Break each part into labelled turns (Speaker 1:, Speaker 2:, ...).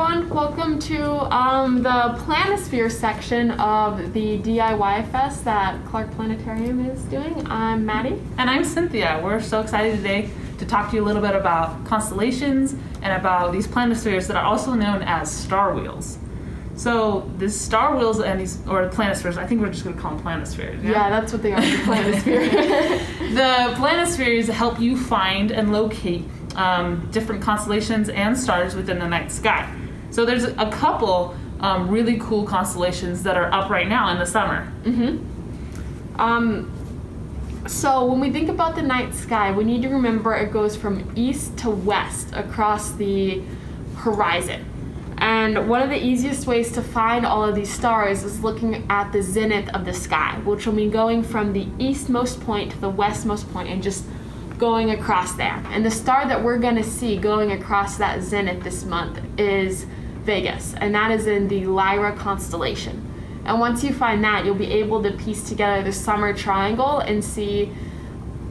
Speaker 1: everyone. Welcome to the Planisphere section of the DIY Fest that Clark Planetarium is doing. I'm Maddie.
Speaker 2: And I'm Cynthia. We're so excited today to talk to you a little bit about constellations and about these planispheres that are also known as star wheels. So the star wheels and or planispheres, I think we're just going to call them planispheres.
Speaker 1: Yeah, that's what they are, the planisphere.
Speaker 2: The planispheres help you find and locate different constellations and stars within the night sky. So there's a couple really cool constellations that are up right now in the summer.
Speaker 1: So when we think about the night sky, we need to remember it goes from east to west across the horizon. And one of the easiest ways to find all of these stars is looking at the zenith of the sky, which will mean going from the eastmost point to the westmost point and just going across there. And the star that we're going to see going across that zenith this month is Vegas, and that is in the Lyra constellation. And once you find that, you'll be able to piece together the summer triangle and see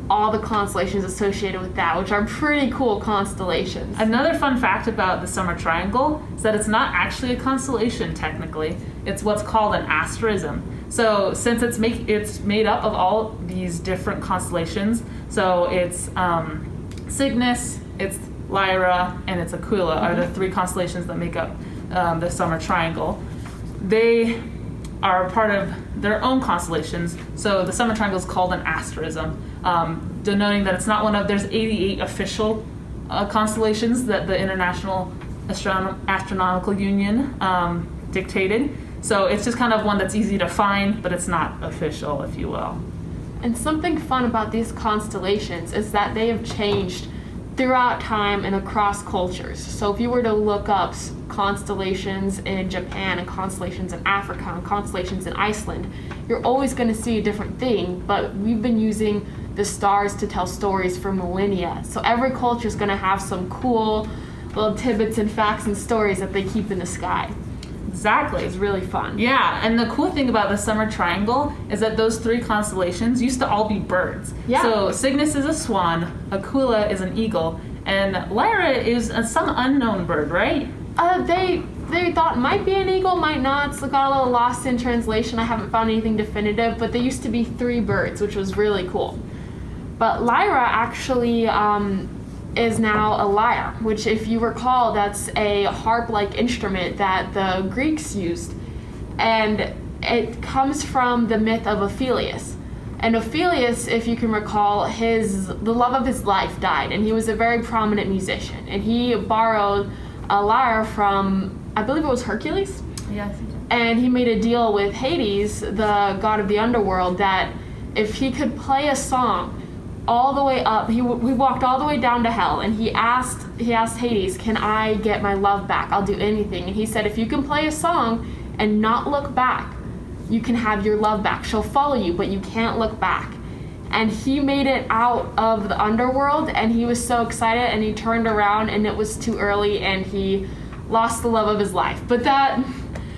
Speaker 1: all the constellations associated with that, which are pretty cool constellations.
Speaker 2: Another fun fact about the summer triangle is that it's not actually a constellation technically. It's what's called an asterism. So since it's made up of all these different constellations, so it's Cygnus, it's Lyra, and it's Aquila are the three constellations that make up the summer triangle. They are part of their own constellations, so the summer triangle is called an asterism, denoting that it's not one of, there's 88 official constellations that the International Astronomical Union dictated. So it's just kind of one that's easy to find, but it's not official, if you will.
Speaker 1: And something fun about these constellations is that they have changed throughout time and across cultures. So if you were to look up constellations in Japan and constellations in Africa and constellations in Iceland, you're always going to see a different thing, but we've been using the stars to tell stories for millennia. So every culture is going to have some cool little tidbits and facts and stories that they keep in the sky.
Speaker 2: Exactly.
Speaker 1: It's really fun.
Speaker 2: Yeah, and the cool thing about the summer triangle is that those three constellations used to all be birds.
Speaker 1: Yeah.
Speaker 2: So Cygnus is a swan, Aquila is an eagle, and Lyra is some unknown bird, right?
Speaker 1: They thought might be an eagle, might not. So got a little lost in translation. I haven't found anything definitive, but they used to be three birds, which was really cool. But Lyra actually is now a lyre, which, if you recall, that's a harp-like instrument that the Greeks used. And it comes from the myth of Ophelius. And Ophelius, if you can recall, the love of his life died, and he was a very prominent musician. And he borrowed a lyre from, I believe it was Hercules?
Speaker 2: Yeah, I think so.
Speaker 1: And he made a deal with Hades, the god of the underworld, that if he could play a song all the way up, he walked all the way down to hell, and he asked Hades, can I get my love back? I'll do anything. And he said, if you can play a song and not look back, you can have your love back. She'll follow you, but you can't look back. And he made it out of the underworld, and he was so excited, and he turned around, and it was too early, and he lost the love of his life. But that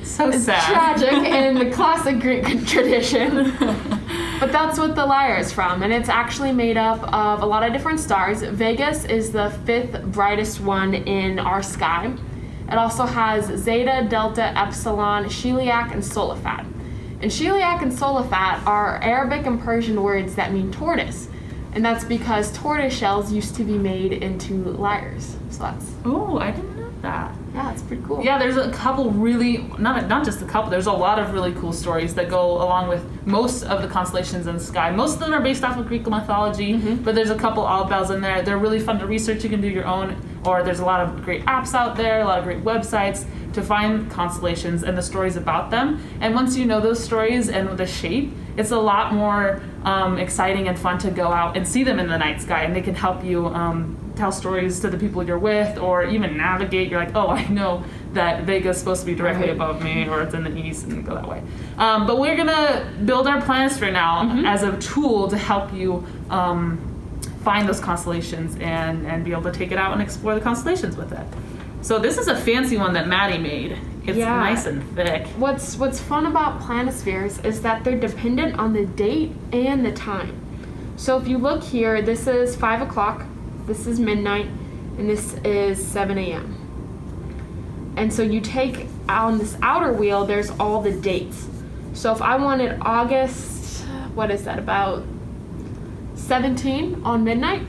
Speaker 2: so
Speaker 1: is
Speaker 2: sad.
Speaker 1: Tragic in the classic Greek tradition. But that's what the lyre is from, and it's actually made up of a lot of different stars. Vegas is the fifth brightest one in our sky. It also has Zeta, Delta, Epsilon, Chiliac, and Solifat. And Chiliac and Solifat are Arabic and Persian words that mean tortoise. And that's because tortoise shells used to be made into lyres. So that's...
Speaker 2: Oh, I didn't know that.
Speaker 1: Yeah, it's pretty cool.
Speaker 2: Yeah, there's a couple really, not just a couple, there's a lot of really cool stories that go along with most of the constellations in the sky. Most of them are based off of Greek mythology, but there's a couple odd bells in there. They're really fun to research. You can do your own, or there's a lot of great apps out there, a lot of great websites to find constellations and the stories about them. And once you know those stories and the shape, it's a lot more exciting and fun to go out and see them in the night sky, and they can help you tell stories to the people you're with, or even navigate. You're like, oh, I know that Vega's supposed to be directly above me, or it's in the east, and go that way. But we're gonna build our planisphere now as a tool to help you find those constellations and be able to take it out and explore the constellations with it. So this is a fancy one that Maddie made. It's nice and thick.
Speaker 1: What's fun about planispheres is that they're dependent on the date and the time. So if you look here, this is 5 o'clock, this is midnight, and this is 7 a.m. And so you take on this outer wheel, there's all the dates. So if I wanted August, what is that, about 17 on midnight?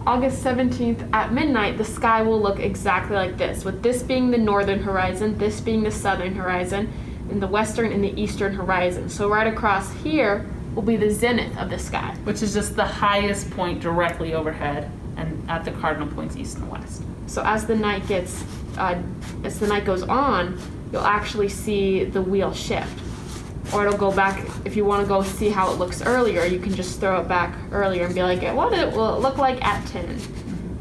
Speaker 1: August 17th at midnight, the sky will look exactly like this, with this being the northern horizon, this being the southern horizon, and the western and the eastern horizon. So right across here will be the zenith of the sky.
Speaker 2: Which is just the highest point directly overhead and at the cardinal points east and west.
Speaker 1: So as the night goes on, you'll actually see the wheel shift. Or it'll go back, if you want to go see how it looks earlier, you can just throw it back earlier and be like, what will it look like at 10?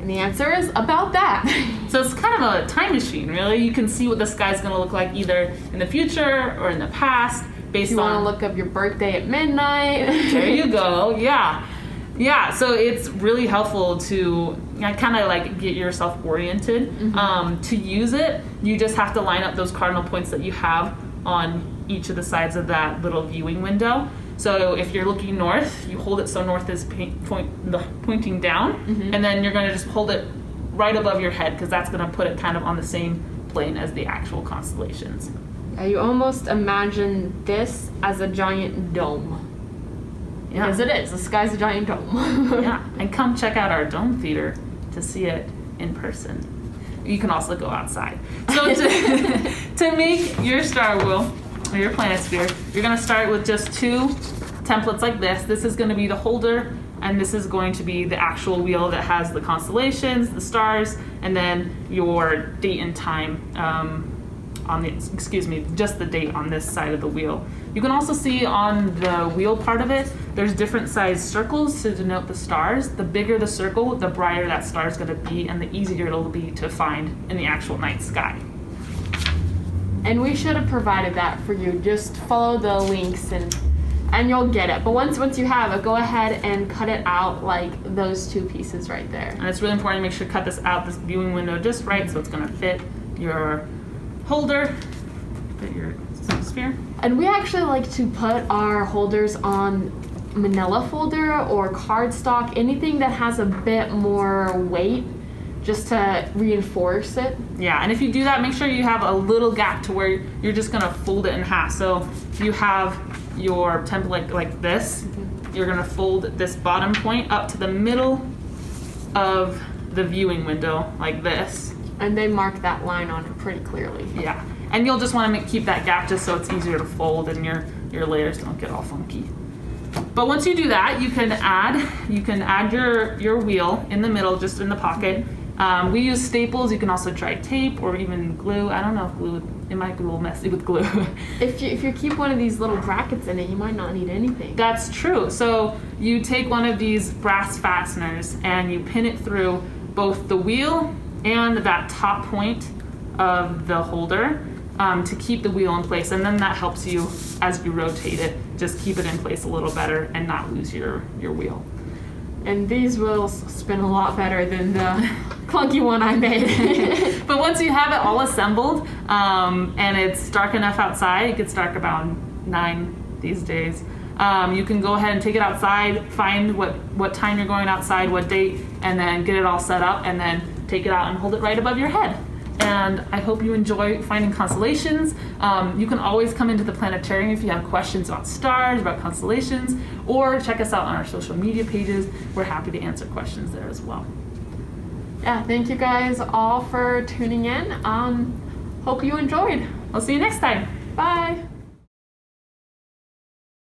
Speaker 1: And the answer is about that.
Speaker 2: So it's kind of a time machine, really. You can see what the sky's going to look like either in the future or in the past based
Speaker 1: you
Speaker 2: on...
Speaker 1: want to look up your birthday at midnight.
Speaker 2: There you go, yeah. Yeah, so it's really helpful to kind of like get yourself oriented. To use it, you just have to line up those cardinal points that you have on each of the sides of that little viewing window. So if you're looking north, you hold it so north is pointing down, and then you're going to just hold it right above your head because that's going to put it kind of on the same plane as the actual constellations.
Speaker 1: Yeah, you almost imagine this as a giant dome.
Speaker 2: Yeah.
Speaker 1: Because it is. The sky's a giant dome.
Speaker 2: Yeah, and come check out our dome theater to see it in person. You can also go outside. So to make your star wheel or your Planisphere, you're going to start with just 2 templates like this. This is going to be the holder, and this is going to be the actual wheel that has the constellations, the stars, and then your date and time just the date on this side of the wheel. You can also see on the wheel part of it, there's different sized circles to denote the stars. The bigger the circle, the brighter that star is going to be, and the easier it'll be to find in the actual night sky.
Speaker 1: And we should have provided that for you. Just follow the links and you'll get it. But once you have it, go ahead and cut it out like those 2 pieces right there.
Speaker 2: And it's really important to make sure to cut this viewing window just right so it's going to fit your holder, fit your sphere.
Speaker 1: And we actually like to put our holders on manila folder or cardstock, anything that has a bit more weight, just to reinforce it.
Speaker 2: Yeah, and if you do that, make sure you have a little gap to where you're just gonna fold it in half. So if you have your template like this, you're gonna fold this bottom point up to the middle of the viewing window like this.
Speaker 1: And they mark that line on it pretty clearly.
Speaker 2: Yeah, and you'll just want to keep that gap just so it's easier to fold and your layers don't get all funky. But once you do that, you can add your wheel in the middle, just in the pocket. We use staples. You can also try tape or even glue. I don't know if glue, it might be a little messy with glue.
Speaker 1: If you keep one of these little brackets in it, you might not need anything.
Speaker 2: That's true. So you take one of these brass fasteners and you pin it through both the wheel and that top point of the holder to keep the wheel in place, and then that helps you as you rotate it, just keep it in place a little better and not lose your wheel.
Speaker 1: And these wheels spin a lot better than the clunky one I made.
Speaker 2: But once you have it all assembled and it's dark enough outside, it gets dark about 9 these days, you can go ahead and take it outside, find what time you're going outside, what date, and then get it all set up, and then take it out and hold it right above your head. And I hope you enjoy finding constellations. You can always come into the planetarium if you have questions about stars, about constellations, or check us out on our social media pages. We're happy to answer questions there as well.
Speaker 1: Yeah, thank you guys all for tuning in. Hope you enjoyed.
Speaker 2: I'll see you next time.
Speaker 1: Bye.